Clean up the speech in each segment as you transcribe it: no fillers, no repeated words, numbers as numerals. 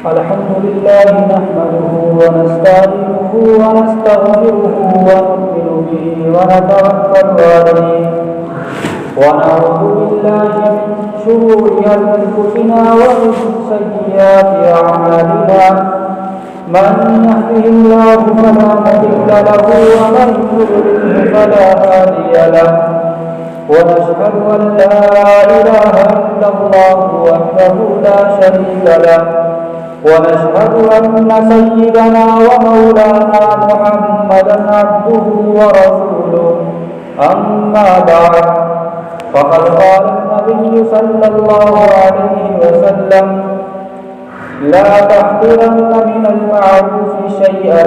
الحمد لله نحمده ونستعينه ونستغفره ونؤمن به ونتوكل عليه ونعوذ بالله من شرور أنفسنا ومن سيئات أعمالنا من يهده الله فلا مضل له ومن يضلل فلا هادي له ونشهد أن لا إله إلا الله وحده لا شريك له ونشهد أن سيدنا ومولانا محمدا عبده ورسوله أما بعد فقد قال النبي صلى الله عليه وسلم لا تحقرن من المعروف شيئا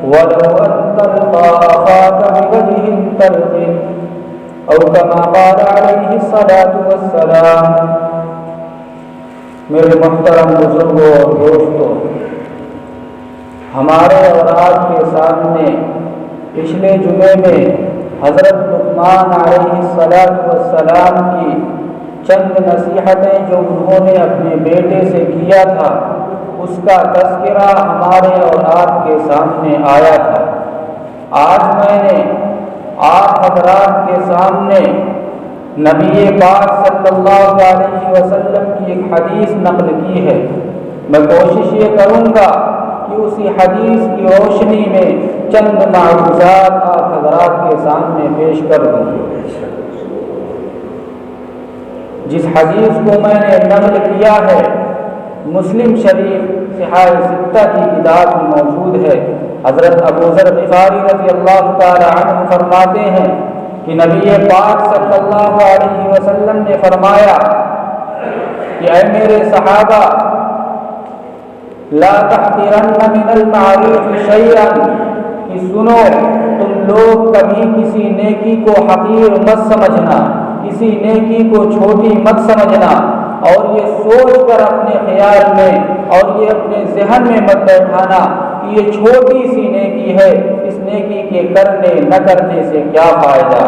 ولو أن تلقى أخاك بوجه طلق أو كما قال عليه الصلاة والسلام. میرے محترم بزرگوں اور دوستوں، ہمارے اور آپ کے سامنے پچھلے جمعے میں حضرت لقمان علیہ السلام کی چند نصیحتیں جو انہوں نے اپنے بیٹے سے کیا تھا اس کا تذکرہ ہمارے اور آپ کے سامنے آیا تھا. آج میں نے آپ حضرات کے سامنے نبی پاک صلی اللہ علیہ وسلم کی ایک حدیث نقل کی ہے. میں کوشش یہ کروں گا کہ اسی حدیث کی روشنی میں چند معروضات آپ حضرات کے سامنے پیش کر دوں. جس حدیث کو میں نے نقل کیا ہے مسلم شریف صحاح ستہ کی کتاب میں موجود ہے. حضرت ابو ذر غفاری رضی اللہ تعالی عنہ فرماتے ہیں کہ نبی پاک صلی اللہ علیہ وسلم نے فرمایا کہ اے میرے صحابہ، لا تحقرن من المعروف شیئا، کہ سنو تم لوگ کبھی کسی نیکی کو حقیر مت سمجھنا، کسی نیکی کو چھوٹی مت سمجھنا، اور یہ سوچ کر اپنے خیال میں اور یہ اپنے ذہن میں مت بیٹھانا کہ یہ چھوٹی سی نیکی ہے، اس نیکی کے کرنے نہ کرنے سے کیا فائدہ.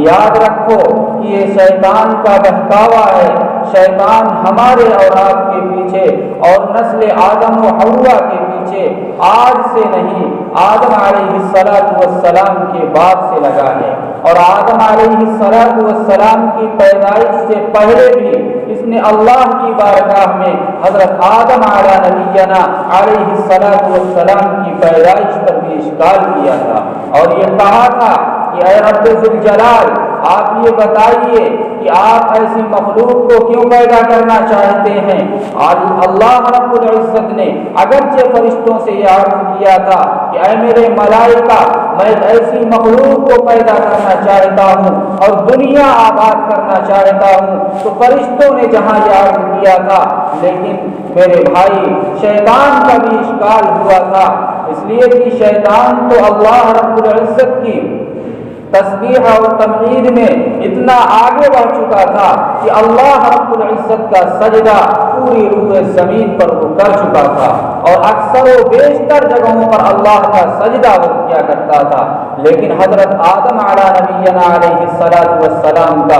یاد رکھو کہ یہ شیطان کا بہکاوا ہے. شیطان ہمارے اور آپ کے پیچھے اور نسل آدم و حوا کے پیچھے آج سے نہیں، آدم علیہ السلام کے بعد سے لگا ہے. اور آدم علیہ السلام کی پیدائش سے پہلے بھی اس نے اللہ کی بارگاہ میں حضرت آدم علیہ نبینا علیہ السلام کی پیدائش پر بھی اشکال کیا تھا اور یہ کہا تھا کہ اے رب ذوالجلال، آپ یہ بتائیے کہ آپ ایسی مخلوق کو کیوں پیدا کرنا چاہتے ہیں. اللہ رب العزت نے اگرچہ فرشتوں سے یہ عرض کیا تھا کہ اے میرے ملائکہ، میں ایسی مخلوق کو پیدا کرنا چاہتا ہوں اور دنیا آباد کرنا چاہتا ہوں، تو فرشتوں نے جہاں یہ عرض کیا تھا، لیکن میرے بھائی شیطان کا بھی اشکال ہوا تھا، اس لیے کہ شیطان تو اللہ رب العزت کی تسبیح اور تمجید میں اتنا آگے بڑھ چکا تھا کہ اللہ رب العزت کا سجدہ پوری روح زمین پر وہ کر چکا تھا اور اکثر و بیشتر جگہوں پر اللہ کا سجدہ وہ کیا کرتا تھا. لیکن حضرت آدم علیہ نبینا علیہ السلام کا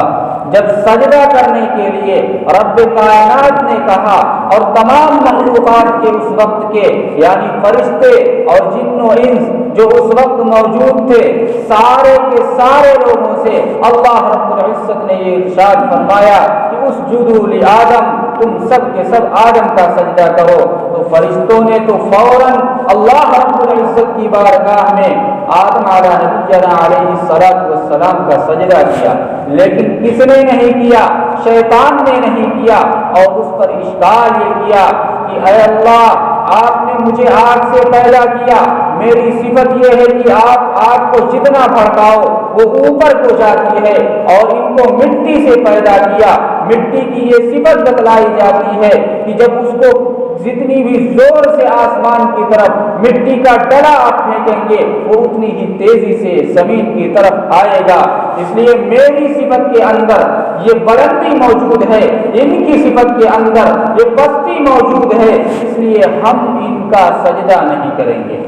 جب سجدہ کرنے کے لیے رب کائنات نے کہا اور تمام مخلوقات کے اس وقت کے یعنی فرشتے اور جن و انس جو اس وقت موجود تھے، سارے کے سارے لوگوں سے اللہ رب العزت نے یہ ارشاد فرمایا کہ اسجدوا لآدم، تم سب کے سب آدم کا سجدہ کرو. تو فرشتوں نے تو فوراً اللہ رب العزت کی بارگاہ میں آدم علیہ نبینا علیہ السلام کا سجدہ کیا. لیکن کس نے نہیں کیا؟ شیطان نے نہیں کیا اور اس پر اشکال یہ کیا کہ اے اللہ، آپ نے مجھے آگ سے پیدا کیا، میری صفت یہ ہے کہ آپ آگ کو جتنا بھڑکاؤ وہ اوپر کو جاتی ہے، اور ان کو مٹی سے پیدا کیا. مٹی کی یہ صفت بتلائی جاتی ہے کہ جب اس کو جتنی بھی زور سے آسمان کی طرف مٹی کا ڈلا آپ پھینکیں گے وہ اتنی ہی تیزی سے زمین کی طرف آئے گا. اس لیے میری صفت کے اندر یہ بلندی موجود ہے، ان کی صفت کے اندر یہ پستی موجود ہے، اس لیے ہم ان کا سجدہ نہیں کریں گے.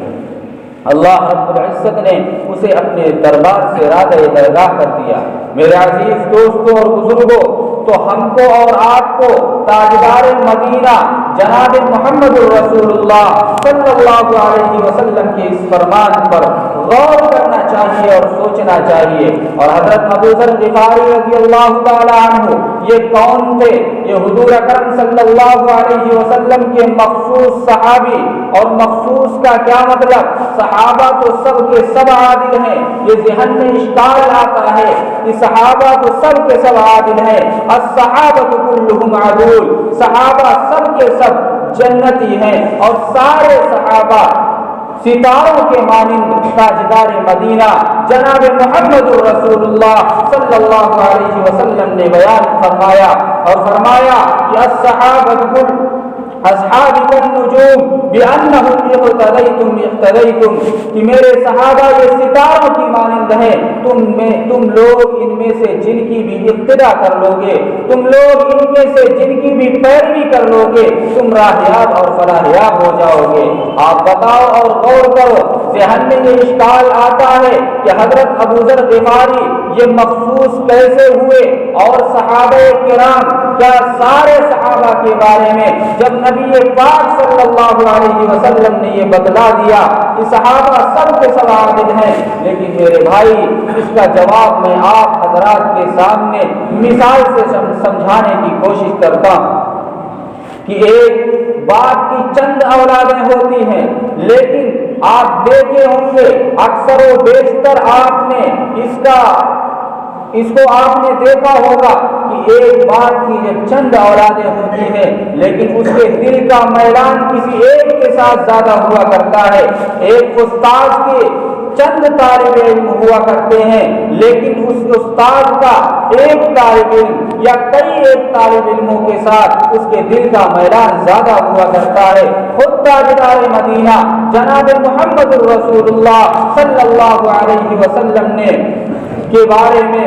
اللہ رب العزت نے اسے اپنے دربار سے راضی درگاہ کر دیا۔ میرے عزیز دوستوں اور بزرگوں، تو ہم کو اور آپ کو تاجدار مدینہ جناب محمد الرسول اللہ صلی اللہ علیہ وسلم کے اس فرمان پر غور کرنا چاہیے اور سوچنا چاہیے۔ اور حضرت ابو ذر غفاری رضی اللہ تعالی عنہ یہ کون تھے؟ یہ حضور اکرم صلی اللہ علیہ وسلم کے مخصوص صحابی، اور مخصوص کا کیا مطلب؟ صحابہ تو سب کے سب عادل ہیں۔ یہ ذہن میں اشکال آتا ہے کہ صحابہ تو سب کے سب عادل ہیں، الصحابہ کلہم عدول، صحابہ سب کے سب جنتی ہیں، اور سارے صحابہ ستاروں کے مانند تاجدار مدینہ جناب محمد الرسول اللہ صلی اللہ علیہ وسلم نے بیان فرمایا، اور فرمایا کہ الصحابہ اصحاب النجوم بانہم اقتدیتم، کہ میرے صحابہ یہ ستاروں کی مانند ہیں، تم لوگ ان میں سے جن کی بھی اقتدا کر لو گے، تم لوگ ان میں سے جن کی بھی پیروی کر لو گے، تم راہیاب اور فلاحیاب ہو جاؤ گے۔ آپ بتاؤ اور غور کرو، ذہن میں یہ اشکال آتا ہے کہ حضرت ابو ذر غفاری یہ مخصوص کیسے ہوئے، اور صحابہ کرام کیا سارے صحابہ کے بارے میں جب نبی پاک صلی اللہ علیہ وسلم نے یہ بتلا دیا کہ صحابہ سب کے سب عادل ہیں، لیکن میرے بھائی اس کا جواب میں آپ حضرات کے سامنے مثال سے سمجھانے کی کوشش کرتا ہوں کہ ایک باپ کی چند اولادیں ہوتی ہیں، لیکن آپ دیکھے ہوں گے اکثر و بیشتر آپ نے اس کو آپ نے دیکھا ہوگا کہ ایک باپ کی جب چند اولادیں ہوتی ہیں، لیکن اس کے دل کا میلان کسی ایک کے ساتھ زیادہ ہوا کرتا ہے۔ ایک استاذ کے چند طالب علم ہوا کرتے ہیں، لیکن اس استاد کا ایک طالب علم یا کئی ایک طالب علموں کے ساتھ اس کے دل کا میلان زیادہ ہوا کرتا ہے۔ خود تاجدار مدینہ جناب محمد الرسول اللہ صلی اللہ علیہ وسلم نے کے بارے میں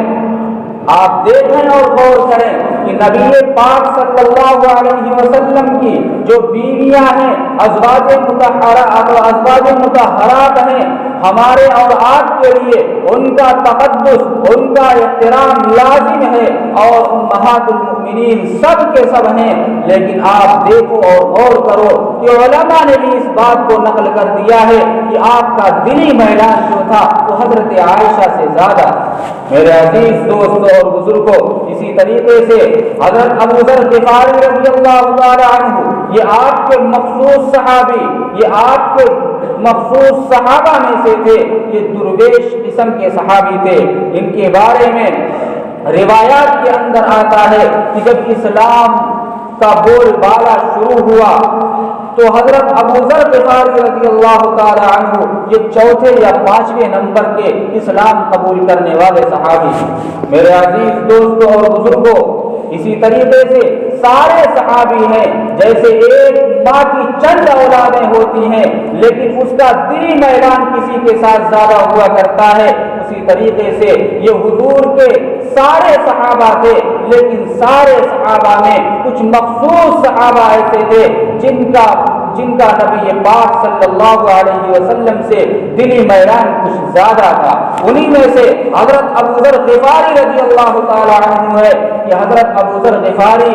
آپ دیکھیں اور غور کریں کہ نبی پاک صلی اللہ علیہ وسلم کی جو بیویاں ہیں ازواج مطہرات ہیں، ہمارے اور آپ کے لیے ان کا تقدس، ان کا احترام لازم ہے، اور امہات المؤمنین سب کے سب ہیں، لیکن آپ دیکھو اور غور کرو کہ علماء نے بھی اس بات کو نقل کر دیا ہے کہ آپ کا دلی میلان جو تھا وہ حضرت عائشہ سے زیادہ۔ میرے عزیز دوستوں اور بزرگوں، اسی طریقے سے حضرت ابو ذر غفاری رضی اللہ تعالی عنہ یہ آپ کے مخصوص صحابی، یہ آپ کے مخصوص صحابہ میں سے تھے، یہ درویش قسم کے صحابی تھے۔ ان کے بارے میں روایات کے اندر آتا ہے کہ جب اسلام کا بول بالا شروع ہوا تو حضرت ابو ذر غفاری رضی اللہ تعالی عنہ یہ چوتھے یا پانچویں نمبر کے اسلام قبول کرنے والے صحابی۔ میرے عزیز دوستوں اور بزرگوں، اسی طریقے سے سارے صحابی ہیں، جیسے ایک ماں کی چند اولادیں ہوتی ہیں لیکن اس کا دلی میلان کسی کے ساتھ زیادہ ہوا کرتا ہے، اسی طریقے سے یہ حضور کے سارے صحابہ تھے، لیکن سارے صحابہ میں کچھ مخصوص صحابہ ایسے تھے جن کا نبی پاک صلی اللہ علیہ وسلم سے دلی میلان کچھ زیادہ تھا۔ انہی میں سے حضرت ابو ذر غفاری رضی اللہ تعالی عنہ ہے کہ حضرت ابو ذر غفاری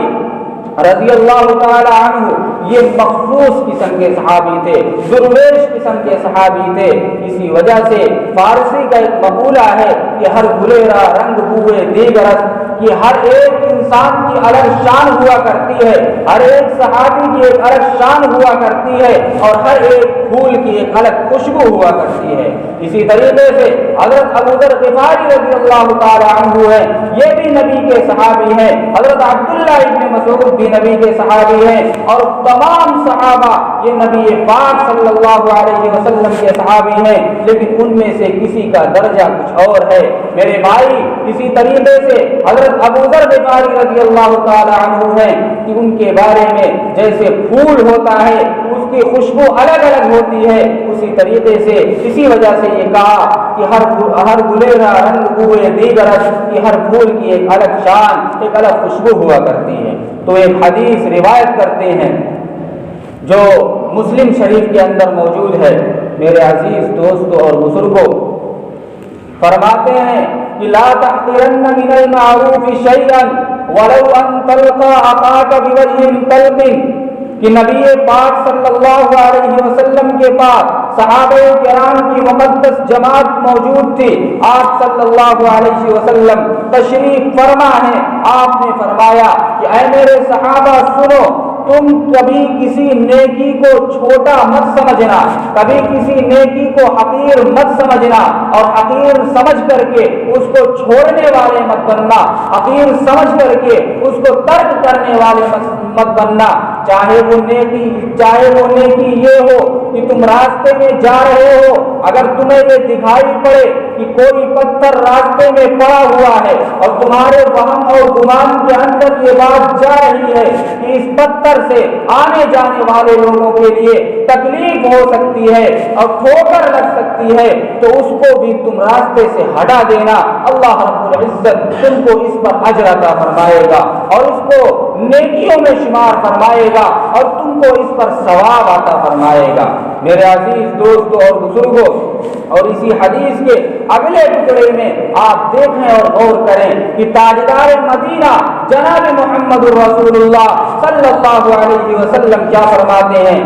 رضی اللہ تعالی عنہ یہ مخصوص قسم کے صحابی تھے، درویش قسم کے صحابی تھے۔ اسی وجہ سے فارسی کا ایک مقولہ ہے کہ ہر گلیرا رنگ بوئے دیگرس، کہ ہر ایک انسان کی الگ شان ہوا کرتی ہے، ہر ایک صحابی کی ایک الگ شان ہوا کرتی ہے، اور ہر ایک پھول کی ایک الگ خوشبو ہوا کرتی ہے۔ اسی طریقے سے حضرت ابو ذر غفاری رضی اللہ تعالی عنہ ہے، یہ بھی نبی کے صحابی ہیں۔ حضرت عبداللہ ابن مسعود بھی نبی کے صحابی ہیں، اور تمام صحابہ یہ نبی پاک صلی اللہ علیہ وسلم کے صحابی ہیں، لیکن ان میں سے کسی کا درجہ کچھ اور ہے۔ میرے بھائی، اسی طریقے سے حضرت ابو ذر غفاری رضی اللہ تعالی عنہ ہے کہ ان کے بارے میں جیسے پھول ہوتا ہے اس کی خوشبو الگ الگ ہوتی ہے، اسی طریقے سے اسی وجہ سے یہ کہا کہ ہر گلیرا رنگ بوئے دیگرس، کہ ہر پھول کی ایک الگ شان، ایک الگ خوشبو ہوا کرتی ہے۔ تو ایک حدیث روایت کرتے ہیں جو مسلم شریف کے اندر موجود ہے میرے عزیز دوستوں اور بزرگوں، فرماتے ہیں کہ لا تحقرن من المعروف شیئا ولو ان تلقى اخاك بوجه طلق، کہ نبی پاک صلی اللہ علیہ وسلم کے پاس صحابہ کرام کی مقدس جماعت موجود تھی۔ آپ صلی اللہ علیہ وسلم تشریف فرما ہے، آپ نے فرمایا کہ اے میرے صحابہ سنو، تم کبھی کسی نیکی کو چھوٹا مت سمجھنا، کبھی کسی نیکی کو حقیر مت سمجھنا، اور حقیر سمجھ کر کے اس کو چھوڑنے والے مت بننا، حقیر سمجھ کر کے اس کو ترک کرنے والے مت بننا۔ چاہے وہ نیکی یہ ہو کہ تم راستے میں جا رہے ہو، اگر تمہیں یہ دکھائی پڑے کہ کوئی پتھر راستے میں پڑا ہوا ہے اور تمہارے وہم اور گمان کے اندر یہ بات جا رہی ہے کہ اس پتھر سے آنے جانے والے لوگوں کے لیے تکلیف ہو سکتی ہے اور ٹھوکر لگ سکتی ہے، تو اس کو بھی تم راستے سے ہٹا دینا، اللہ رب العزت تم کو اس پر اجر عطا فرمائے گا اور اس کو نیکیوں میں شمار فرمائے گا اور تم کو اس پر ثواب عطا فرمائے گا۔ میرے عزیز دوستوں اور بزرگوں، اور اسی حدیث کے اگلے ٹکڑے میں آپ دیکھیں اور غور کریں کہ تاجدار مدینہ جناب محمد رسول اللہ صلی اللہ علیہ وسلم کیا فرماتے ہیں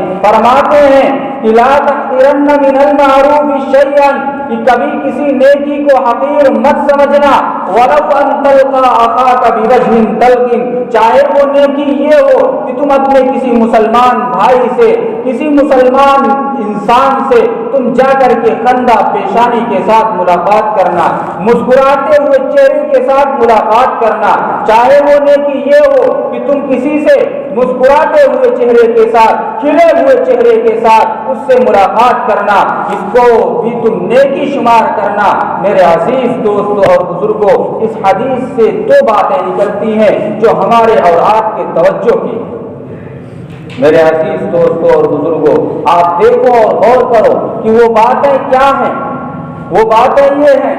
کہ لا تحقرن من المعروف شیئا، کہ کبھی کسی نیکی کو حقیر مت سمجھنا، ولو ان تلقى اخاك بوجه طلق، چاہے وہ نیکی یہ ہو کہ تم اپنے کسی مسلمان بھائی سے، کسی مسلمان انسان سے تم جا کر کے خندہ پیشانی کے ساتھ ملاقات کرنا، مسکراتے ہوئے چہرے کے ساتھ ملاقات کرنا، چاہے وہ نیکی یہ ہو کہ تم کسی سے مسکراتے ہوئے چہرے کے ساتھ، کھلے ہوئے چہرے کے ساتھ اس سے ملاقات کرنا، اس کو بھی تم نیکی شمار کرنا۔ میرے عزیز دوستوں اور بزرگوں، اس حدیث سے دو باتیں نکلتی ہیں جو ہمارے اور آپ کے توجہ کی۔ میرے عزیز دوستوں اور بزرگوں، آپ دیکھو اور غور کرو کہ وہ باتیں کیا ہیں۔ وہ باتیں یہ ہیں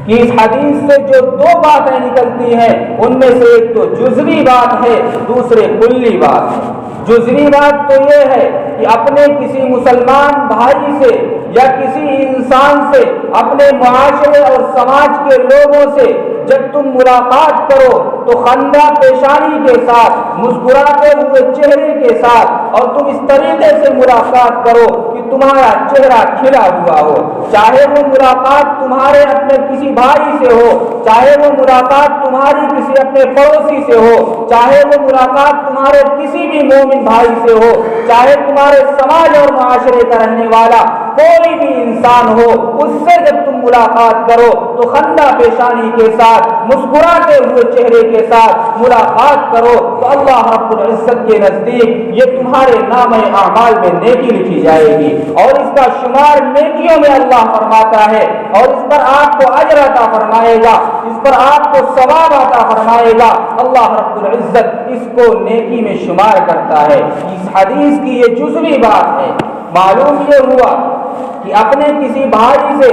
کہ اس حدیث سے جو دو باتیں نکلتی ہیں ان میں سے ایک تو جزوی بات ہے، دوسرے کلی بات ہے۔ جزوی بات تو یہ ہے کہ اپنے کسی مسلمان بھائی سے یا کسی انسان سے، اپنے معاشرے اور سماج کے لوگوں سے جب تم ملاقات کرو تو خندہ پیشانی کے ساتھ، مسکراتے ہوئے چہرے کے ساتھ، اور تم اس طریقے سے ملاقات کرو کہ تمہارا چہرہ کھلا ہوا ہو، چاہے وہ ملاقات تمہارے اپنے کسی بھائی سے ہو، چاہے وہ ملاقات تمہاری کسی اپنے پڑوسی سے ہو، چاہے وہ ملاقات تمہارے کسی بھی مومن بھائی سے ہو، چاہے تمہارے سماج اور معاشرے کا رہنے والا کوئی بھی انسان ہو، اس سے جب تم ملاقات کرو تو خندہ پیشانی کے ساتھ، مسکراتے ہوئے چہرے کے ساتھ ملاقات کرو، تو اللہ رب العزت کے نزدیک یہ تمہارے نام اعمال میں نیکی لکھی جائے گی اور اس کا شمار نیکیوں میں اللہ فرماتا ہے، اور اس پر آپ کو اجر عطا فرمائے گا، اس پر آپ کو ثواب عطا فرمائے گا۔ اللہ رب العزت اس کو نیکی میں شمار کرتا ہے۔ اس حدیث کی یہ جزوی بات ہے۔ معلوم یہ ہوا کہ اپنے کسی بھائی سے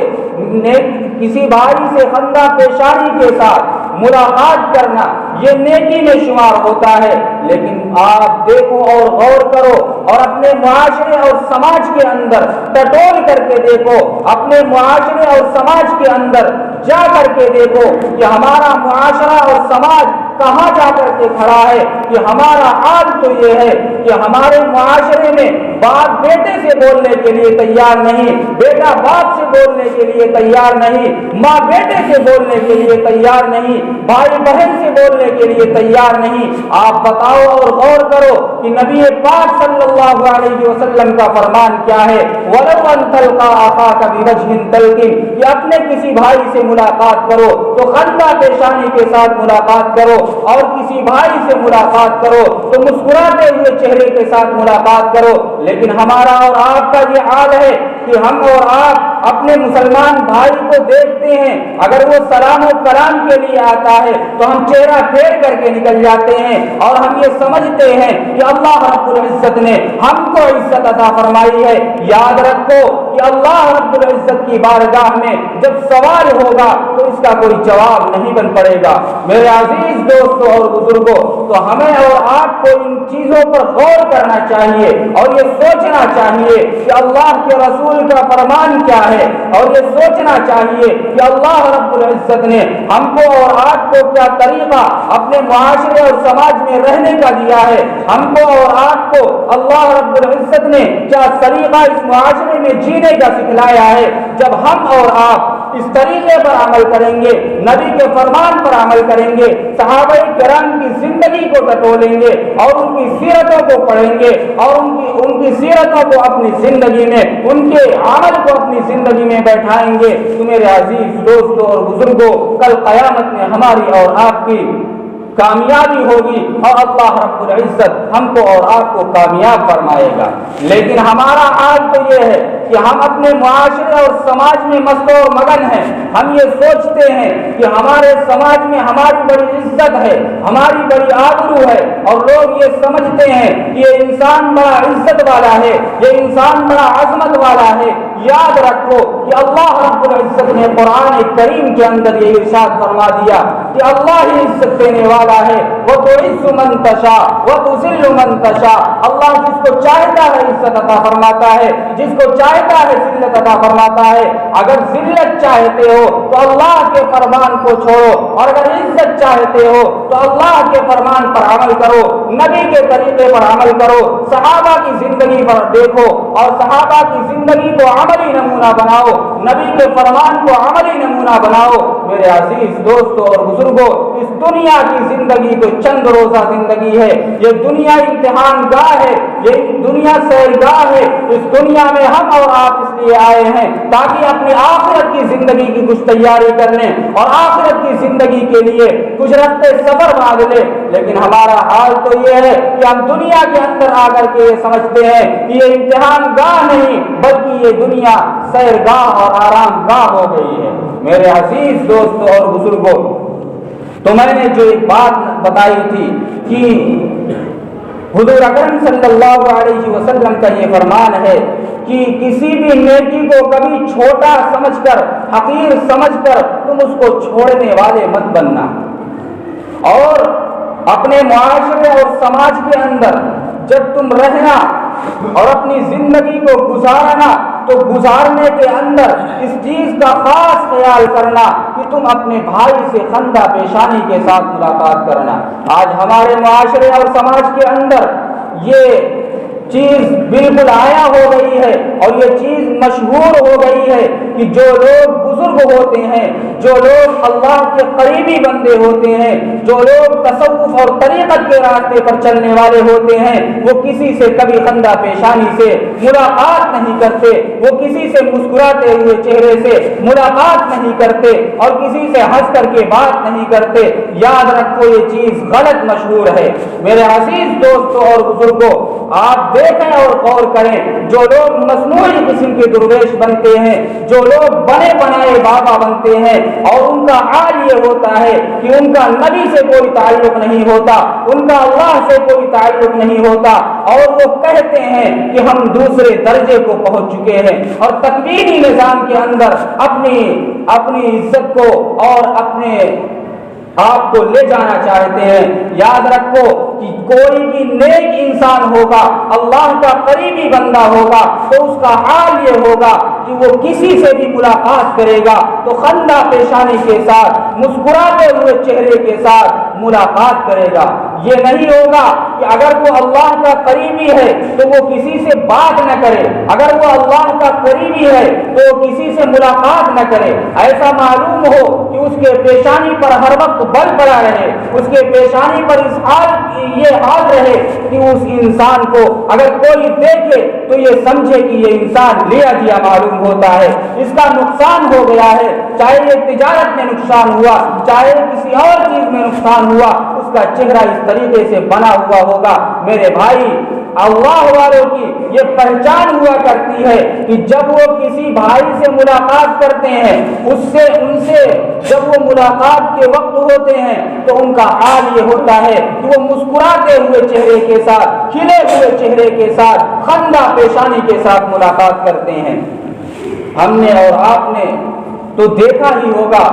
خندہ پیشانی کے ساتھ ملاقات کرنا یہ نیکی میں شمار ہوتا ہے، لیکن آپ دیکھو اور غور کرو اور اپنے معاشرے اور سماج کے اندر ٹٹول کر کے دیکھو، اپنے معاشرے اور سماج کے اندر جا کر کے دیکھو کہ ہمارا معاشرہ اور سماج کہاں جا کر کے کھڑا ہے، کہ ہمارا حال تو یہ ہے کہ ہمارے معاشرے میں باپ بیٹے سے بولنے کے لیے تیار نہیں، بیٹا باپ سے بولنے کے لیے تیار نہیں، ماں بیٹے سے بولنے کے لیے تیار نہیں، بھائی بہن سے بولنے کے لیے تیار نہیں۔ آپ بتاؤ اور غور کرو کہ نبی پاک صلی اللہ علیہ وسلم کا فرمان کیا ہے، وَلَوْ أَن تَلْقَىٰ أَخَاكَ بِوَجْهٍ طَلْقٍ، کہ اپنے کسی بھائی سے ملاقات کرو تو خندہ پیشانی کے ساتھ ملاقات کرو، اور کسی بھائی سے ملاقات کرو تو مسکراتے ہوئے چہرے کے ساتھ ملاقات کرو۔ لیکن ہمارا اور آپ کا یہ حال ہے کہ ہم اور آپ اپنے مسلمان بھائی کو دیکھتے ہیں، اگر وہ سلام و کلام کے لیے آتا ہے تو ہم چہرہ پھیر کر کے نکل جاتے ہیں، اور ہم یہ سمجھتے ہیں کہ اللہ رب العزت نے ہم کو عزت عطا فرمائی ہے۔ یاد رکھو کہ اللہ رب العزت کی بارگاہ میں جب سوال ہوگا تو اس کا کوئی جواب نہیں بن پڑے گا۔ میرے عزیز دوستوں اور بزرگوں، تو ہمیں اور آپ کو ان چیزوں پر غور کرنا چاہیے اور یہ سوچنا چاہیے کہ اللہ کے رسول کا فرمان کیا ہے، اور یہ سوچنا چاہیے کہ اللہ رب العزت نے ہم کو اور آپ کو کیا طریقہ اپنے معاشرے اور سماج میں رہنے کا دیا ہے، ہم کو اور آپ کو اللہ رب العزت نے کیا طریقہ اس معاشرے میں جینے کا سکھلایا ہے۔ جب ہم اور آپ اس طریقے پر عمل کریں گے، نبی کے فرمان پر عمل کریں گے، صحابہ کرام کی زندگی کو ٹٹولیں گے اور ان کی سیرتوں کو پڑھیں گے اور ان کی سیرتوں کو اپنی زندگی میں، ان کے عمل کو اپنی زندگی میں بیٹھائیں گے، تو میرے عزیز دوستوں اور بزرگوں، کل قیامت میں ہماری اور آپ کی کامیابی ہوگی اور اللہ رب العزت ہم کو اور آپ کو کامیاب فرمائے گا۔ لیکن ہمارا حال تو یہ ہے کہ ہم اپنے معاشرے اور سماج میں مست اور مگن ہیں۔ ہم یہ سوچتے ہیں کہ ہمارے سماج میں ہماری بڑی عزت ہے، ہماری بڑی آبرو ہے، اور لوگ یہ سمجھتے ہیں کہ یہ انسان بڑا عزت والا ہے، یہ انسان بڑا عظمت والا ہے۔ یاد رکھو کہ اللہ رب العزت نے قرآن کریم کے اندر یہ ارشاد فرما دیا کہ اللہ ہی عزت دینے والا ہے، وَتُعِزُّ مَن تَشَاءُ وَتُذِلُّ مَن تَشَاءُ۔ اللہ جس کو چاہتا ہے عزت عطا فرماتا ہے، جس کو چاہتا ہے ذلت عطا فرماتا ہے۔ اگر ذلت چاہتے ہو تو اللہ کے فرمان کو چھوڑو، اور اگر عزت چاہتے ہو تو اللہ کے فرمان پر عمل کرو، نبی کے طریقے پر عمل کرو، صحابہ کی زندگی پر دیکھو اور صحابہ کی زندگی کو عملی نمونہ بناؤ، نبی کے فرمان کو عملی نمونہ بناؤ۔ میرے عزیز دوستوں اور بزرگوں، اس دنیا کی زندگی تو چند روزہ زندگی ہے، یہ دنیا امتحان گاہ ہے، یہ دنیا سیرگاہ ہے۔ اس دنیا میں ہم اور آپ اس لیے آئے ہیں تاکہ اپنی آخرت کی زندگی کی کچھ تیاری کر لیں اور آخرت کی زندگی کے لیے کچھ راستے سفر مانگ لیں۔ لیکن ہمارا حال تو یہ ہے کہ ہم دنیا کے اندر آ کر کے یہ سمجھتے ہیں کہ یہ امتحان گاہ نہیں بلکہ یہ دنیا سیرگاہ اور آرام گاہ ہو گئی ہے۔ میرے عزیز دوستوں اور بزرگوں، تو میں نے جو ایک بات بتائی تھی کہ حضور اکرم صلی اللہ علیہ وسلم کا یہ فرمان ہے کہ کسی بھی نیکی کو کبھی چھوٹا سمجھ کر، حقیر سمجھ کر تم اس کو چھوڑنے والے مت بننا، اور اپنے معاشرے اور سماج کے اندر جب تم رہنا اور اپنی زندگی کو گزارنا تو گزارنے کے اندر اس چیز کا خاص خیال کرنا کہ تم اپنے بھائی سے خندہ پیشانی کے ساتھ ملاقات کرنا۔ آج ہمارے معاشرے اور سماج کے اندر یہ چیز بالکل آیا ہو گئی ہے اور یہ چیز مشہور ہو گئی ہے کہ جو لوگ بزرگ ہوتے ہیں، جو لوگ اللہ کے قریبی بندے ہوتے ہیں، جو لوگ تصوف اور طریقت کے راستے پر چلنے والے ہوتے ہیں، وہ کسی سے کبھی خندہ پیشانی سے ملاقات نہیں کرتے، وہ کسی سے مسکراتے ہوئے چہرے سے ملاقات نہیں کرتے اور کسی سے ہنس کر کے بات نہیں کرتے۔ یاد رکھو یہ چیز غلط مشہور ہے۔ میرے عزیز دوستوں اور بزرگوں، آپ دیکھیں اور غور کریں، جو لوگ مصنوعی قسم کے درویش بنتے ہیں، جو لوگ بنے بنائے بابا بنتے ہیں، اور ان کا حال یہ ہوتا ہے کہ ان کا نبی سے کوئی تعلق نہیں ہوتا، ان کا اللہ سے کوئی تعلق نہیں ہوتا، اور وہ کہتے ہیں کہ ہم دوسرے درجے کو پہنچ چکے ہیں اور تکوینی نظام کے اندر اپنی عزت کو اور اپنے آپ کو لے جانا چاہتے ہیں۔ یاد رکھو کہ کوئی بھی نیک انسان ہوگا، اللہ کا قریبی بندہ ہوگا، تو اس کا حال یہ ہوگا کہ وہ کسی سے بھی ملاقات کرے گا تو خندہ پیشانی کے ساتھ، مسکراتے ہوئے چہرے کے ساتھ ملاقات کرے گا۔ یہ نہیں ہوگا کہ اگر وہ اللہ کا قریبی ہے تو وہ کسی سے بات نہ کرے، اگر وہ اللہ کا قریبی ہے تو وہ کسی سے ملاقات نہ کرے۔ ایسا معلوم ہو کہ اس کے پیشانی پر ہر وقت بل پڑا رہے، اس کے پیشانی پر یہ حال رہے کہ اس انسان کو اگر کوئی دیکھے تو یہ سمجھے کہ یہ انسان لیا دیا معلوم ہوتا ہے، اس کا نقصان ہو گیا ہے، چاہے یہ تجارت میں نقصان ہوا، چاہے کسی اور چیز میں نقصان ہوا، اس کا چہرہ اس طریقے سے بنا ہوا ہوگا۔ میرے بھائی، اللہ والوں کی یہ پہچان ہوا کرتی ہے کہ جب وہ کسی بھائی سے ملاقات کرتے ہیں، ان سے جب وہ ملاقات کے وقت ہوتے ہیں تو ان کا حال یہ ہوتا ہے کہ وہ مسکراتے ہوئے چہرے کے ساتھ، کھلے ہوئے چہرے کے ساتھ، خندہ پیشانی کے ساتھ ملاقات کرتے ہیں۔ ہم نے اور آپ نے تو دیکھا ہی ہوگا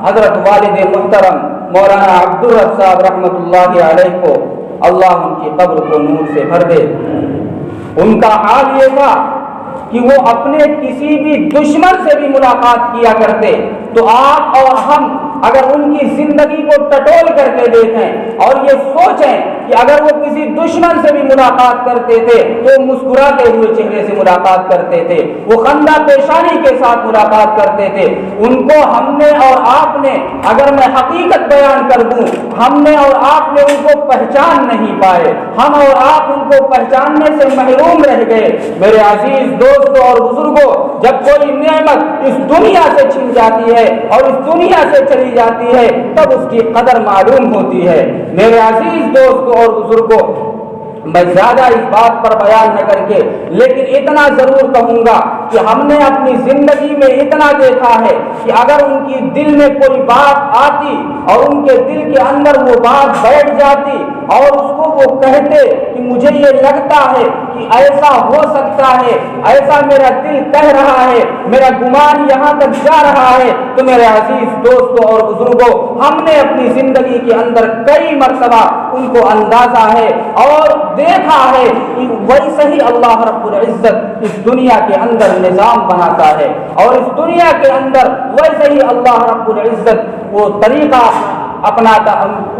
حضرت والد محترم مولانا عبدالرب صاحب رحمۃ اللہ علیہ کو اللہ ان کی قبر کو نور سے بھر دے، ان کا حال یہ تھا کہ وہ اپنے کسی بھی دشمن سے بھی ملاقات کیا کرتے. تو آپ اور ہم اگر ان کی زندگی کو ٹٹول کر کے دیکھیں اور یہ سوچیں کہ اگر وہ کسی دشمن سے بھی ملاقات کرتے تھے تو مسکراتے ہوئے چہرے سے ملاقات کرتے تھے, وہ خندہ پیشانی کے ساتھ ملاقات کرتے تھے. ان کو ہم نے اور آپ نے, اگر میں حقیقت بیان کر دوں, ہم نے اور آپ نے ان کو پہچان نہیں پائے, ہم اور آپ ان کو پہچاننے سے محروم رہ گئے. میرے عزیز دوستوں اور بزرگوں, جب کوئی نعمت اس دنیا سے چھن جاتی ہے اور اس دنیا سے چلی جاتی ہے تب اس کی قدر معلوم ہوتی ہے. میرے عزیز دوستوں اور بزرگوں, میں زیادہ اس بات پر بیان نہ کر کے لیکن اتنا ضرور کہوں گا کہ ہم نے اپنی زندگی میں اتنا دیکھا ہے کہ اگر ان کی دل میں کوئی بات آتی اور ان کے دل کے اندر وہ بات بیٹھ جاتی اور اس کو وہ کہتے کہ مجھے یہ لگتا ہے کہ ایسا ہو سکتا ہے, ایسا میرا دل کہہ رہا ہے, میرا گمان یہاں تک جا رہا ہے, تو میرے عزیز دوستوں اور بزرگوں, ہم نے اپنی زندگی کے اندر کئی مرتبہ ان کو اندازہ ہے اور دیکھا ہے کہ ویسے ہی اللہ رب العزت اس دنیا کے اندر نظام بناتا ہے اور اس دنیا کے اندر ویسے ہی اللہ رب العزت وہ طریقہ اپناتا,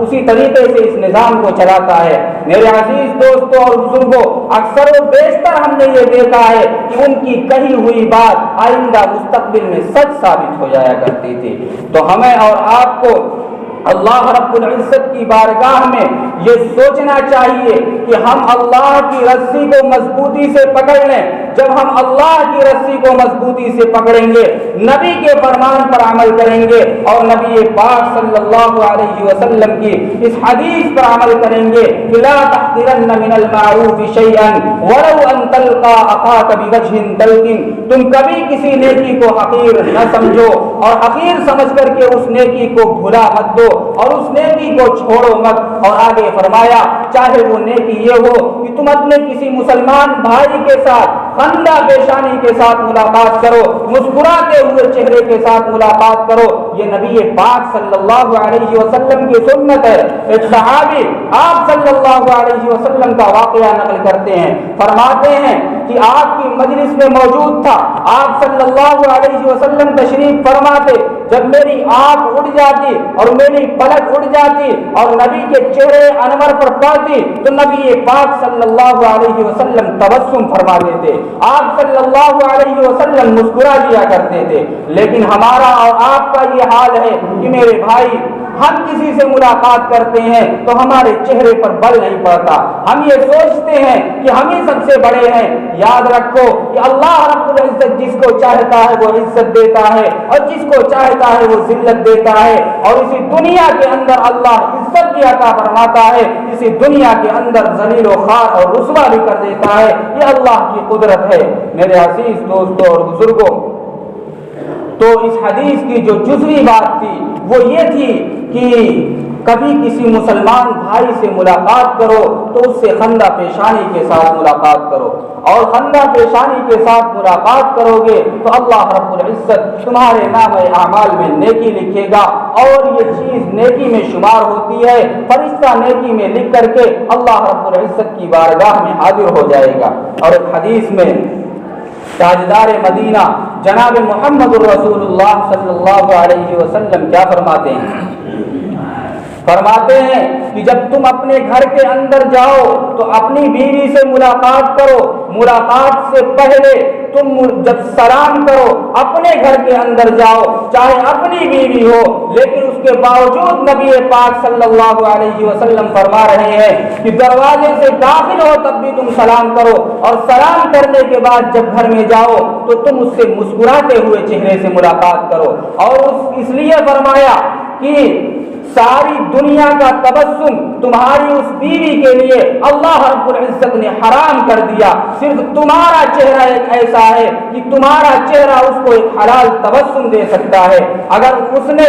اسی طریقے سے اس نظام کو چلاتا ہے. میرے عزیز دوستوں اور بزرگوں, اکثر و بیشتر ہم نے یہ دیکھا ہے کہ ان کی کہی ہوئی بات آئندہ مستقبل میں سچ ثابت ہو جایا کرتی تھی. تو ہمیں اور آپ کو اللہ رب العزت کی بارگاہ میں یہ سوچنا چاہیے کہ ہم اللہ کی رسی کو مضبوطی سے پکڑ لیں. جب ہم اللہ کی رسی کو مضبوطی سے پکڑیں گے, نبی کے فرمان پر عمل کریں گے اور نبی پاک صلی اللہ علیہ وسلم کی اس حدیث پر عمل کریں گے کہ لا تحقرن من المعروف شیئا ولو ان تلقى اخاك بوجه طلق, تم کبھی کسی نیکی کو حقیر نہ سمجھو اور حقیر سمجھ کر کے اس نیکی کو بھلا مت دو اور اس نیکی کو چھوڑو مت. اور آگے فرمایا چاہے وہ نیکی یہ ہو کہ تم اپنے کسی مسلمان بھائی کے ساتھ خندہ پیشانی کے ساتھ ملاقات کرو, مسکراتے ہوئے چہرے کے ساتھ ملاقات کرو. یہ نبی پاک صلی اللہ علیہ وسلم کی سنت ہے. ایک صحابی آپ صلی اللہ علیہ وسلم کا واقعہ نقل کرتے ہیں, فرماتے ہیں کہ آپ کی مجلس میں موجود تھا, آپ صلی اللہ علیہ وسلم تشریف فرماتے, جب میری آنکھ اڑ جاتی اور میری پلک اڑ جاتی اور نبی کے چہرے انور پر پڑتی تو نبی پاک صلی اللہ علیہ وسلم تبسم فرما دیتے, آپ صلی اللہ علیہ وسلم مسکرا دیا کرتے تھے. لیکن ہمارا اور آپ کا یہ حال ہے کہ میرے بھائی, ہم کسی سے ملاقات کرتے ہیں تو ہمارے چہرے پر بل نہیں پڑتا, ہم یہ سوچتے ہیں کہ ہم ہی سب سے بڑے ہیں. یاد رکھو کہ اللہ رب العزت جس کو چاہتا ہے وہ عزت دیتا ہے اور جس کو چاہتا ہے وہ ذلت دیتا ہے, اور اسی دنیا کے اندر اللہ عزت بھی عطا فرماتا ہے, اسی دنیا کے اندر ذلیل و خوار اور رسوا بھی کر دیتا ہے. یہ اللہ کی قدرت ہے. میرے عزیز دوستوں اور بزرگوں, تو اس حدیث کی جو جزوی بات تھی وہ یہ تھی کہ کبھی کسی مسلمان بھائی سے ملاقات کرو تو اس سے خندہ پیشانی کے ساتھ ملاقات کرو, اور خندہ پیشانی کے ساتھ ملاقات کرو گے تو اللہ رب العزت تمہارے نام اعمال میں نیکی لکھے گا, اور یہ چیز نیکی میں شمار ہوتی ہے. فرشتہ نیکی میں لکھ کر کے اللہ رب العزت کی بارگاہ میں حاضر ہو جائے گا. اور ایک حدیث میں تاجدار مدینہ جناب محمد الرسول اللہ صلی اللہ علیہ وسلم کیا فرماتے ہیں؟ فرماتے ہیں کہ جب تم اپنے گھر کے اندر جاؤ تو اپنی بیوی سے ملاقات کرو, ملاقات سے پہلے تم جب سلام کرو اپنے گھر کے اندر جاؤ, چاہے اپنی بیوی ہو, لیکن اس کے باوجود نبی پاک صلی اللہ علیہ وسلم فرما رہے ہیں کہ دروازے سے داخل ہو تب بھی تم سلام کرو, اور سلام کرنے کے بعد جب گھر میں جاؤ تو تم اس سے مسکراتے ہوئے چہرے سے ملاقات کرو. اور اس لیے فرمایا کہ ساری دنیا کا تبسم تمہاری اس بیوی کے لیے اللہ رب العزت نے حرام کر دیا. صرف تمہارا چہرہ ایک ایسا ہے کہ تمہارا چہرہ اس کو ایک حلال تبسم دے سکتا ہے. اگر اس نے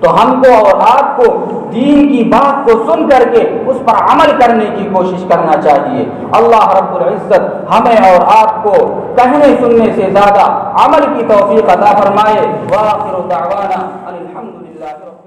تو ہم کو اور آپ کو دین کی بات کو سن کر کے اس پر عمل کرنے کی کوشش کرنا چاہیے۔ اللہ رب العزت ہمیں اور آپ کو کہنے سننے سے زیادہ عمل کی توفیق عطا فرمائے۔ وآخر دعوانا ان الحمد للہ۔